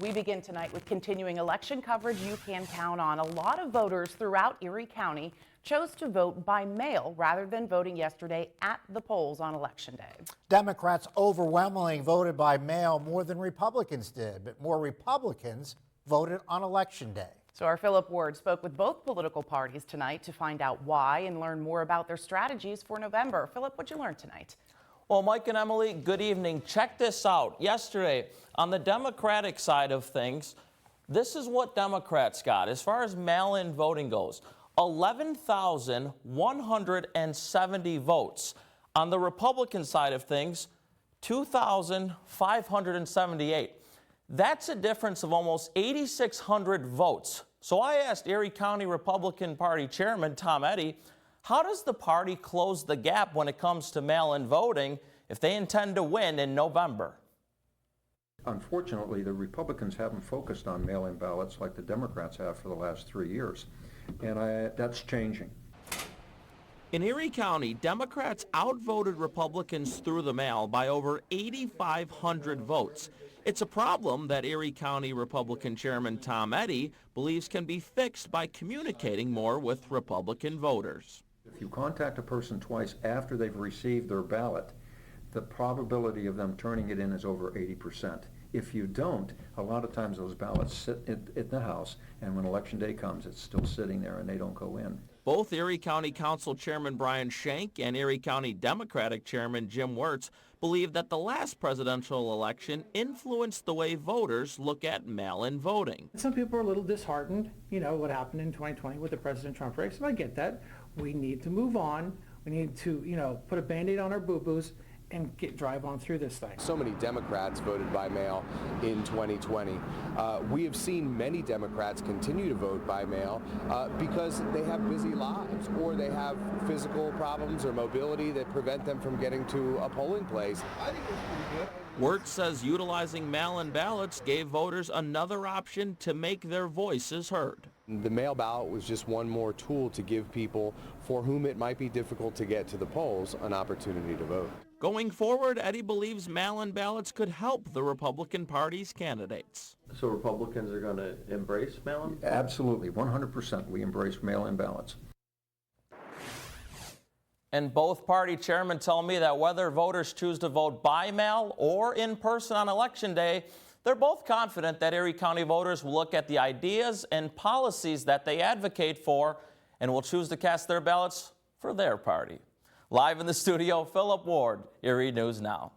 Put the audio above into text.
We begin tonight with continuing election coverage you can count on. A lot of voters throughout Erie County chose to vote by mail rather than voting yesterday at the polls on Election Day. Democrats overwhelmingly voted by mail more than Republicans did, but more Republicans voted on Election Day. So our Philip Ward spoke with both political parties tonight to find out why and learn more about their strategies for November. Philip, what'd you learn tonight? Well, Mike and Emily, good evening. Check this out. Yesterday, on the Democratic side of things, this is what Democrats got as far as mail-in voting goes. 11,170 votes. On the Republican side of things, 2,578. That's a difference of almost 8,600 votes. So I asked Erie County Republican Party Chairman Tom Eddy, how does the party close the gap when it comes to mail-in voting if they intend to win in November? Unfortunately, the Republicans haven't focused on mail-in ballots like the Democrats have for the last 3 years, and that's changing. In Erie County, Democrats outvoted Republicans through the mail by over 8,500 votes. It's a problem that Erie County Republican Chairman Tom Eddy believes can be fixed by communicating more with Republican voters. If you contact a person twice after they've received their ballot, the probability of them turning it in is over 80%. If you don't, a lot of times those ballots sit in the House, and when Election Day comes, it's still sitting there and they don't go in. Both Erie County Council Chairman Brian Schenck and Erie County Democratic Chairman Jim Wirtz believe that the last presidential election influenced the way voters look at mail-in voting. Some people are a little disheartened, what happened in 2020 with the President Trump race, and I get that. We need to move on. We need to, put a Band-Aid on our boo-boos and drive on through this thing. So many Democrats voted by mail in 2020. We have seen many Democrats continue to vote by mail because they have busy lives or they have physical problems or mobility that prevent them from getting to a polling place. I think it's pretty good. Wirtz says utilizing mail-in ballots gave voters another option to make their voices heard. The mail ballot was just one more tool to give people for whom it might be difficult to get to the polls an opportunity to vote. Going forward, Eddy believes mail-in ballots could help the Republican Party's candidates. So Republicans are going to embrace mail-in? Absolutely, 100% we embrace mail-in ballots. And both party chairmen tell me that whether voters choose to vote by mail or in person on Election Day, they're both confident that Erie County voters will look at the ideas and policies that they advocate for and will choose to cast their ballots for their party. Live in the studio, Philip Ward, Erie News Now.